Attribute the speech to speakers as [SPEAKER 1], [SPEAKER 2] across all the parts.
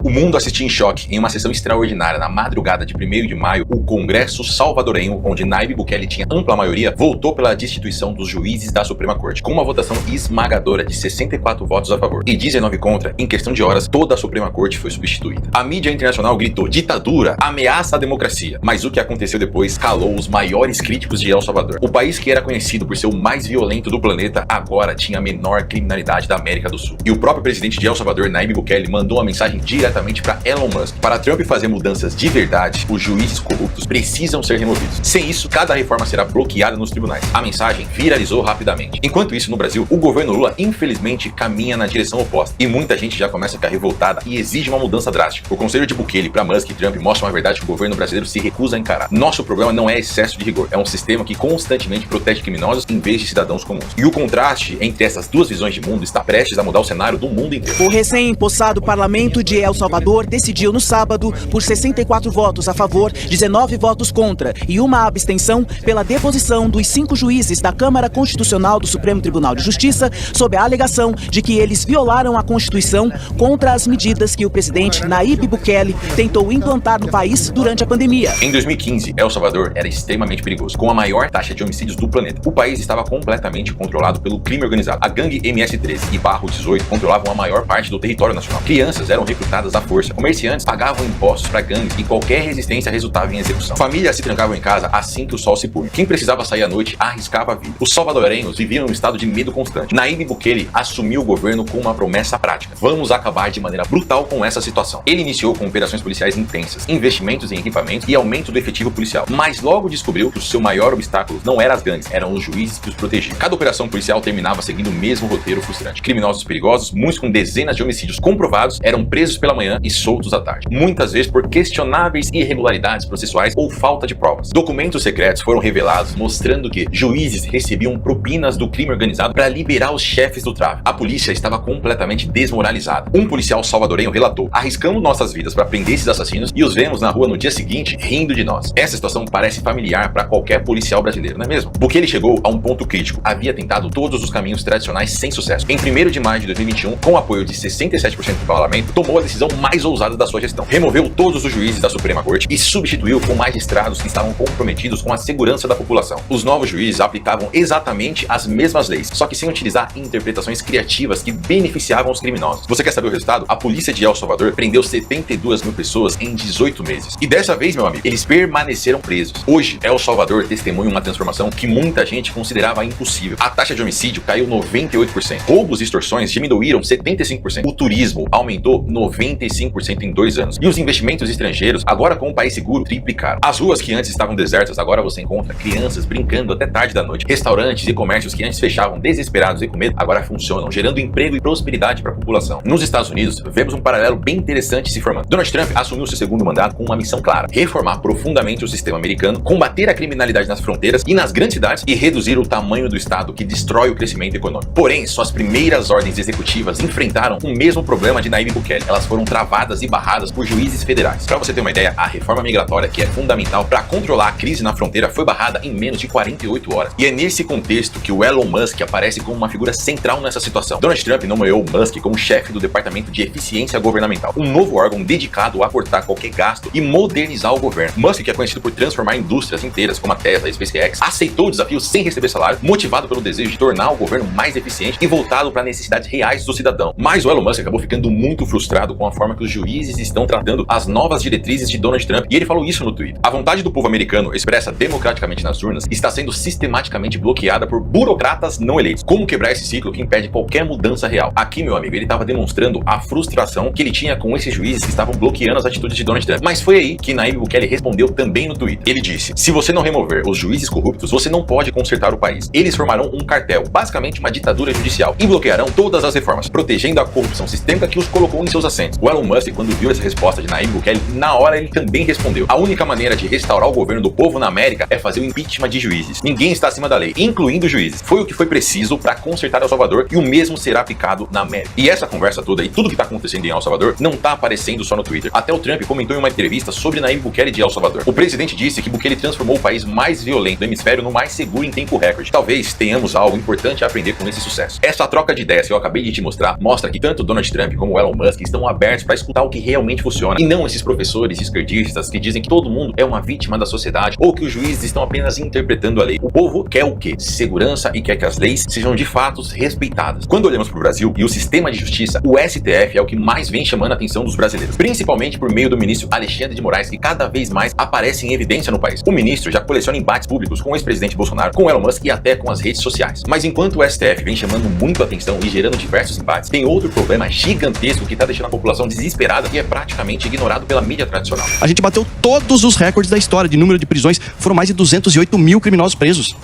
[SPEAKER 1] O mundo assistia em choque em uma sessão extraordinária na madrugada de 1º de maio. O Congresso salvadorenho, onde Nayib Bukele tinha ampla maioria, votou pela destituição dos juízes da Suprema Corte, com uma votação esmagadora de 64 votos a favor e 19 contra. Em questão de horas, toda a Suprema Corte foi substituída. A mídia internacional gritou: ditadura, ameaça à democracia. Mas o que aconteceu depois calou os maiores críticos de El Salvador. O país que era conhecido por ser o mais violento do planeta, agora tinha a menor criminalidade da América do Sul. E o próprio presidente de El Salvador, Nayib Bukele, mandou uma mensagem diretamente para Elon Musk: para Trump fazer mudanças de verdade, os juízes corruptos precisam ser removidos. Sem isso, cada reforma será bloqueada nos tribunais. A mensagem viralizou rapidamente. Enquanto isso, no Brasil, o governo Lula, infelizmente, caminha na direção oposta. E muita gente já começa a ficar revoltada e exige uma mudança drástica. O conselho de Bukele para Musk e Trump mostra uma verdade que o governo brasileiro se recusa a encarar. Nosso problema não é excesso de rigor, é um sistema que constantemente protege criminosos em vez de cidadãos comuns. E o contraste entre essas duas visões de mundo está prestes a mudar o cenário do mundo inteiro.
[SPEAKER 2] O recém-impossado parlamento de El Salvador decidiu no sábado, por 64 votos a favor, 19 votos contra e uma abstenção, pela deposição dos 5 juízes da Câmara Constitucional do Supremo Tribunal de Justiça, sob a alegação de que eles violaram a Constituição contra as medidas que o presidente Nayib Bukele tentou implantar no país durante a pandemia.
[SPEAKER 1] Em 2015, El Salvador era extremamente perigoso, com a maior taxa de homicídios do planeta. O país estava completamente controlado pelo crime organizado. A gangue MS-13 e Barro 18 controlavam a maior parte do território nacional. Crianças eram recrutadas à força. Comerciantes pagavam impostos para gangues e qualquer resistência resultava em execução. Famílias se trancavam em casa assim que o sol se punha. Quem precisava sair à noite arriscava a vida. Os salvadorenhos viviam em um estado de medo constante. Nayib Bukele assumiu o governo com uma promessa prática: vamos acabar de maneira brutal com essa situação. Ele iniciou com operações policiais intensas, investimentos em equipamentos e aumento do efetivo policial. Mas logo descobriu que o seu maior obstáculo não eram as gangues, eram os juízes que os protegiam. Cada operação policial terminava seguindo o mesmo roteiro frustrante. Criminosos perigosos, muitos com dezenas de homicídios comprovados, eram presos pela manhã e soltos à tarde, muitas vezes por questionáveis irregularidades processuais ou falta de provas. Documentos secretos foram revelados mostrando que juízes recebiam propinas do crime organizado para liberar os chefes do tráfico. A polícia estava completamente desmoralizada. Um policial salvadorenho relatou: arriscamos nossas vidas para prender esses assassinos e os vemos na rua no dia seguinte rindo de nós. Essa situação parece familiar para qualquer policial brasileiro, não é mesmo? Bukele chegou a um ponto crítico. Havia tentado todos os caminhos tradicionais sem sucesso. Em 1º de maio de 2021, com o apoio de 67% do parlamento, tomou a decisão mais ousada da sua gestão. Removeu todos os juízes da Suprema Corte e substituiu com magistrados que estavam comprometidos com a segurança da população. Os novos juízes aplicavam exatamente as mesmas leis, só que sem utilizar interpretações criativas que beneficiavam os criminosos. Você quer saber o resultado? A polícia de El Salvador prendeu 72 mil pessoas em 18 meses. E dessa vez, meu amigo, eles permaneceram presos. Hoje, El Salvador testemunha uma transformação que muita gente considerava impossível. A taxa de homicídio caiu 98%. Roubos e extorsões diminuíram 75%. O turismo aumentou 95% em 2 anos. E os investimentos estrangeiros, agora com um país seguro, triplicaram. As ruas que antes estavam desertas, agora você encontra crianças brincando até tarde da noite. Restaurantes e comércios que antes fechavam desesperados e com medo, agora funcionam, gerando emprego e prosperidade para a população. Nos Estados Unidos, vemos um paralelo bem interessante se formando. Donald Trump assumiu seu segundo mandato com uma missão clara: reformar profundamente o sistema americano, combater a criminalidade nas fronteiras e nas grandes cidades e reduzir o tamanho do estado que destrói o crescimento econômico. Porém, suas primeiras ordens executivas enfrentaram o mesmo problema de Nayib Bukele. Elas foram travadas e barradas por juízes federais. Para você ter uma ideia, a reforma migratória, que é fundamental para controlar a crise na fronteira, foi barrada em menos de 48 horas. E é nesse contexto que o Elon Musk aparece como uma figura central nessa situação. Donald Trump nomeou Musk como chefe do Departamento de Eficiência Governamental, um novo órgão dedicado a cortar qualquer gasto e modernizar o governo. Musk, que é conhecido por transformar indústrias inteiras como a Tesla e a SpaceX, aceitou o desafio sem receber salário, motivado pelo desejo de tornar o governo mais eficiente e voltado para necessidades reais do cidadão. Mas o Elon Musk acabou ficando muito frustrado com a forma que os juízes estão tratando as novas diretrizes de Donald Trump, e ele falou isso no Twitter: a vontade do povo americano, expressa democraticamente nas urnas, está sendo sistematicamente bloqueada por burocratas não eleitos. Como quebrar esse ciclo que impede qualquer mudança real? Aqui, meu amigo, ele estava demonstrando a frustração que ele tinha com esses juízes que estavam bloqueando as atitudes de Donald Trump. Mas foi aí que Nayib Bukele respondeu também no Twitter. Ele disse: se você não remover os juízes corruptos, você não pode consertar o país. Eles formarão um cartel, basicamente uma ditadura judicial, e bloquearão todas as reformas, protegendo a corrupção sistêmica que os colocou em seus assentos. O Elon Musk, quando viu essa resposta de Nayib Bukele, na hora ele também respondeu: a única maneira de restaurar o governo do povo na América é fazer o impeachment de juízes. Ninguém está acima da lei, incluindo juízes. Foi o que foi preciso para consertar El Salvador, e o mesmo será aplicado na América. E essa conversa toda e tudo que está acontecendo em El Salvador não está aparecendo só no Twitter. Até o Trump comentou em uma entrevista sobre Nayib Bukele de El Salvador. O presidente disse que Bukele transformou o país mais violento do hemisfério no mais seguro em tempo recorde. Talvez tenhamos algo importante a aprender com esse sucesso. Essa troca de ideias que eu acabei de te mostrar mostra que tanto Donald Trump como Elon Musk estão abertos abertos para escutar o que realmente funciona e não esses professores esquerdistas que dizem que todo mundo é uma vítima da sociedade ou que os juízes estão apenas interpretando a lei. O povo quer o quê? Segurança e quer que as leis sejam de fato respeitadas. Quando olhamos para o Brasil e o sistema de justiça, o STF é o que mais vem chamando a atenção dos brasileiros, principalmente por meio do ministro Alexandre de Moraes, que cada vez mais aparece em evidência no país. O ministro já coleciona embates públicos com o ex-presidente Bolsonaro, com Elon Musk e até com as redes sociais. Mas enquanto o STF vem chamando muito a atenção e gerando diversos embates, tem outro problema gigantesco que está deixando a população desesperada e é praticamente ignorado pela mídia tradicional.
[SPEAKER 3] A gente bateu todos os recordes da história de número de prisões. Foram mais de 208 mil criminosos presos.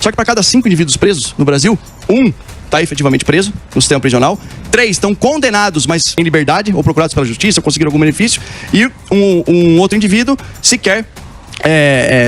[SPEAKER 3] Só que para cada 5 indivíduos presos no Brasil, 1 está efetivamente preso no sistema prisional, 3 estão condenados, mas em liberdade, ou procurados pela justiça, conseguiram algum benefício, e um outro indivíduo sequer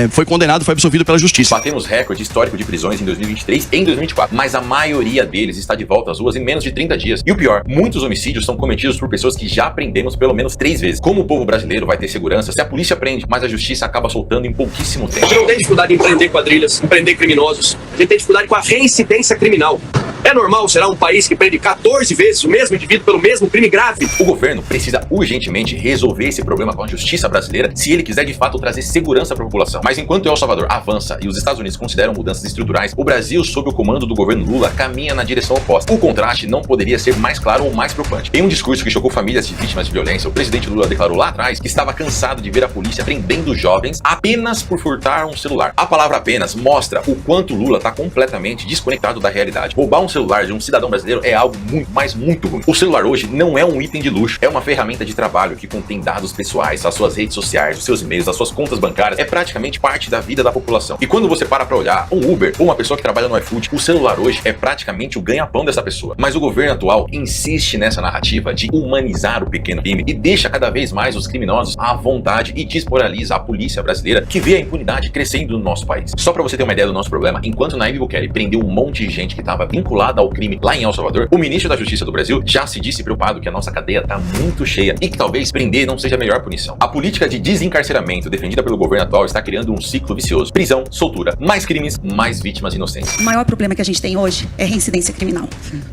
[SPEAKER 3] foi condenado, foi absolvido pela justiça.
[SPEAKER 1] Batemos recorde histórico de prisões em 2023 e em 2024, mas a maioria deles está de volta às ruas em menos de 30 dias. E o pior, muitos homicídios são cometidos por pessoas que já prendemos pelo menos 3 vezes. Como o povo brasileiro vai ter segurança se a polícia prende, mas a justiça acaba soltando em pouquíssimo tempo?
[SPEAKER 4] A gente não tem dificuldade em prender quadrilhas, em prender criminosos. A gente tem dificuldade com a reincidência criminal. É normal, será, um país que prende 14 vezes o mesmo indivíduo pelo mesmo crime grave?
[SPEAKER 1] O governo precisa urgentemente resolver esse problema com a justiça brasileira se ele quiser de fato trazer segurança para a população. Mas enquanto El Salvador avança e os Estados Unidos consideram mudanças estruturais, o Brasil, sob o comando do governo Lula, caminha na direção oposta. O contraste não poderia ser mais claro ou mais preocupante. Em um discurso que chocou famílias de vítimas de violência, o presidente Lula declarou lá atrás que estava cansado de ver a polícia prendendo jovens apenas por furtar um celular. A palavra apenas mostra o quanto Lula está completamente desconectado da realidade. Roubar um celular de um cidadão brasileiro é algo muito, mas muito ruim. O celular hoje não é um item de luxo, é uma ferramenta de trabalho que contém dados pessoais, as suas redes sociais, os seus e-mails, as suas contas bancárias, é praticamente parte da vida da população. E quando você para olhar um Uber ou uma pessoa que trabalha no iFood, o celular hoje é praticamente o ganha-pão dessa pessoa. Mas o governo atual insiste nessa narrativa de humanizar o pequeno crime e deixa cada vez mais os criminosos à vontade e desmoraliza a polícia brasileira, que vê a impunidade crescendo no nosso país. Só pra você ter uma ideia do nosso problema, enquanto Nayib Bukele prendeu um monte de gente que estava vinculada ao crime lá em El Salvador, o ministro da Justiça do Brasil já se disse preocupado que a nossa cadeia tá muito cheia e que talvez prender não seja a melhor punição. A política de desencarceramento defendida pelo governo atual está criando um ciclo vicioso. Prisão, soltura, mais crimes, mais vítimas inocentes.
[SPEAKER 5] O maior problema que a gente tem hoje é reincidência criminal.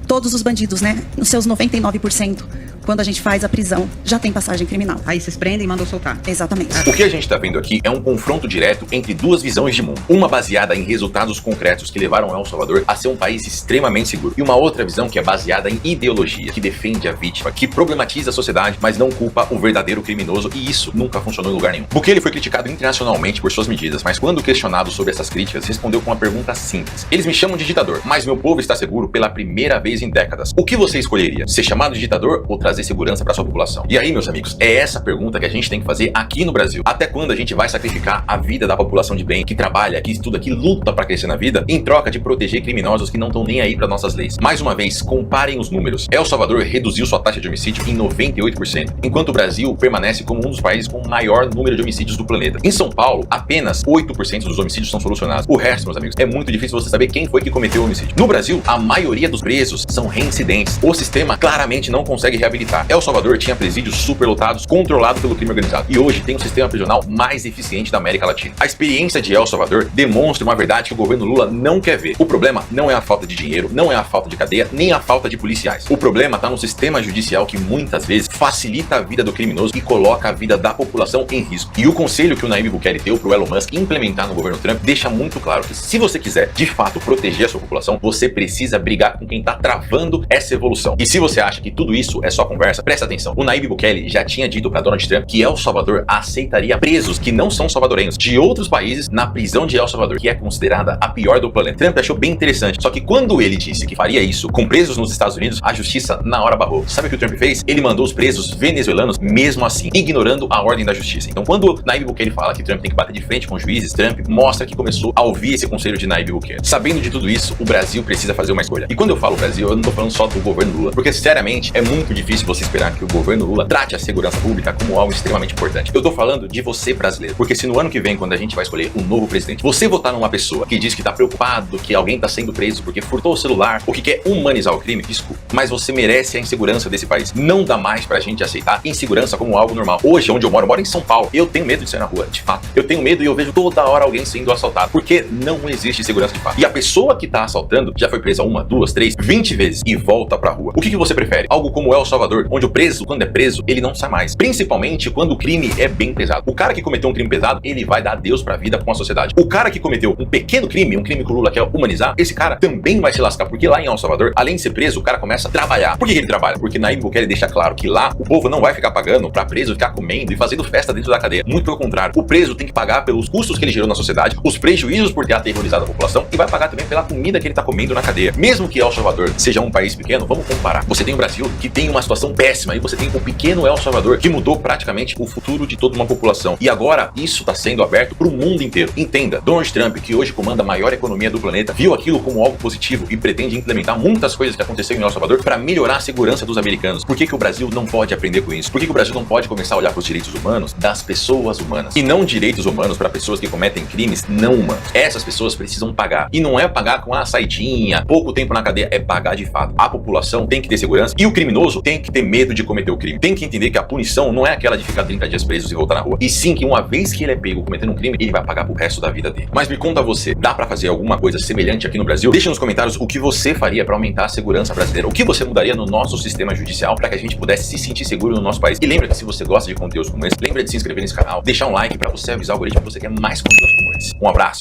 [SPEAKER 5] Todos os bandidos, né, nos seus 99%, quando a gente faz a prisão, já tem passagem criminal.
[SPEAKER 6] Aí vocês prendem e mandam soltar.
[SPEAKER 5] Exatamente.
[SPEAKER 1] O que a gente está vendo aqui é um confronto direto entre duas visões de mundo. Uma baseada em resultados concretos que levaram El Salvador a ser um país extremamente seguro. E uma outra visão que é baseada em ideologia, que defende a vítima, que problematiza a sociedade, mas não culpa o verdadeiro criminoso, e isso nunca funcionou em lugar nenhum. Bukele foi criticado internacionalmente por suas medidas, mas quando questionado sobre essas críticas, respondeu com uma pergunta simples. Eles me chamam de ditador, mas meu povo está seguro pela primeira vez em décadas. O que você escolheria? Ser chamado de ditador ou trazer segurança para sua população? E aí, meus amigos, é essa pergunta que a gente tem que fazer aqui no Brasil. Até quando a gente vai sacrificar a vida da população de bem, que trabalha, que estuda, que luta para crescer na vida, em troca de proteger criminosos que não estão nem aí para nossas leis? Mais uma vez, comparem os números. El Salvador reduziu sua taxa de homicídio em 98%, enquanto o Brasil permanece como um dos países com o maior número de homicídios do planeta. Em São Paulo, apenas 8% dos homicídios são solucionados. O resto, meus amigos, é muito difícil você saber quem foi que cometeu o homicídio. No Brasil, a maioria dos presos são reincidentes. O sistema claramente não consegue reabilitar. El Salvador tinha presídios superlotados, controlados pelo crime organizado, e hoje tem o sistema prisional mais eficiente da América Latina. A experiência de El Salvador demonstra uma verdade que o governo Lula não quer ver. O problema não é a falta de dinheiro, não é a falta de cadeia, nem a falta de policiais. O problema está no sistema judicial, que muitas vezes facilita a vida do criminoso e coloca a vida da população em risco. E o conselho que o Nayib Bukele deu pro Elon Musk implementar no governo Trump deixa muito claro que, se você quiser de fato proteger a sua população, você precisa brigar com quem tá travando essa evolução. E se você acha que tudo isso é só conversa, presta atenção. O Nayib Bukele já tinha dito para Donald Trump que El Salvador aceitaria presos que não são salvadorenhos de outros países na prisão de El Salvador, que é considerada a pior do planeta. Trump achou bem interessante, só que quando ele disse que faria isso com presos nos Estados Unidos, a justiça na hora barrou. Sabe o que o Trump fez? Ele mandou os presos venezuelanos mesmo assim, ignorando a ordem da justiça. Então, quando Nayib Bukele fala que Trump tem que bater de frente com os juízes, Trump mostra que começou a ouvir esse conselho de Nayib Bukele. Sabendo de tudo isso, o Brasil precisa fazer uma escolha. E quando eu falo Brasil, eu não tô falando só do governo Lula, porque sinceramente é muito difícil você esperar que o governo Lula trate a segurança pública como algo extremamente importante. Eu tô falando de você, brasileiro, porque se no ano que vem, quando a gente vai escolher um novo presidente, você votar numa pessoa que diz que tá preocupado que alguém tá sendo preso porque furtou o celular ou que quer humanizar o crime, desculpa, mas você merece a insegurança desse país. Não dá mais pra gente aceitar insegurança como algo normal. Hoje, onde eu moro em São Paulo, eu tenho medo de sair na rua, de fato. Eu tenho medo e eu vejo toda hora alguém sendo assaltado, porque não existe segurança de fato. E a pessoa que tá assaltando já foi presa 1, 2, 3, 20 vezes e volta pra rua. O que você prefere? Algo como El Salvador, Salvador, onde o preso, quando é preso, ele não sai mais. Principalmente quando o crime é bem pesado. O cara que cometeu um crime pesado, ele vai dar adeus pra vida com a sociedade. O cara que cometeu um pequeno crime, um crime que o Lula quer humanizar, esse cara também vai se lascar, porque lá em El Salvador, além de ser preso, o cara começa a trabalhar. Por que ele trabalha? Porque Nayib Bukele deixa claro que lá o povo não vai ficar pagando pra preso ficar comendo e fazendo festa dentro da cadeia. Muito pelo contrário, o preso tem que pagar pelos custos que ele gerou na sociedade, os prejuízos por ter aterrorizado a população e vai pagar também pela comida que ele tá comendo na cadeia. Mesmo que El Salvador seja um país pequeno, vamos comparar. Você tem o Brasil, que tem uma situação péssima, e você tem o pequeno El Salvador, que mudou praticamente o futuro de toda uma população. E agora, isso está sendo aberto para o mundo inteiro. Entenda, Donald Trump, que hoje comanda a maior economia do planeta, viu aquilo como algo positivo e pretende implementar muitas coisas que aconteceram em El Salvador para melhorar a segurança dos americanos. Por que o Brasil não pode aprender com isso? Por que o Brasil não pode começar a olhar para os direitos humanos das pessoas humanas? E não direitos humanos para pessoas que cometem crimes não humanos. Essas pessoas precisam pagar. E não é pagar com a saidinha, pouco tempo na cadeia, é pagar de fato. A população tem que ter segurança e o criminoso tem que ter medo de cometer o crime. Tem que entender que a punição não é aquela de ficar 30 dias preso e voltar na rua. E sim que uma vez que ele é pego cometendo um crime, ele vai pagar pro resto da vida dele. Mas me conta você, dá pra fazer alguma coisa semelhante aqui no Brasil? Deixa nos comentários o que você faria pra aumentar a segurança brasileira. O que você mudaria no nosso sistema judicial pra que a gente pudesse se sentir seguro no nosso país. E lembra que se você gosta de conteúdos como esse, lembra de se inscrever nesse canal, deixar um like pra você avisar o algoritmo que você quer mais conteúdos como esse. Um abraço.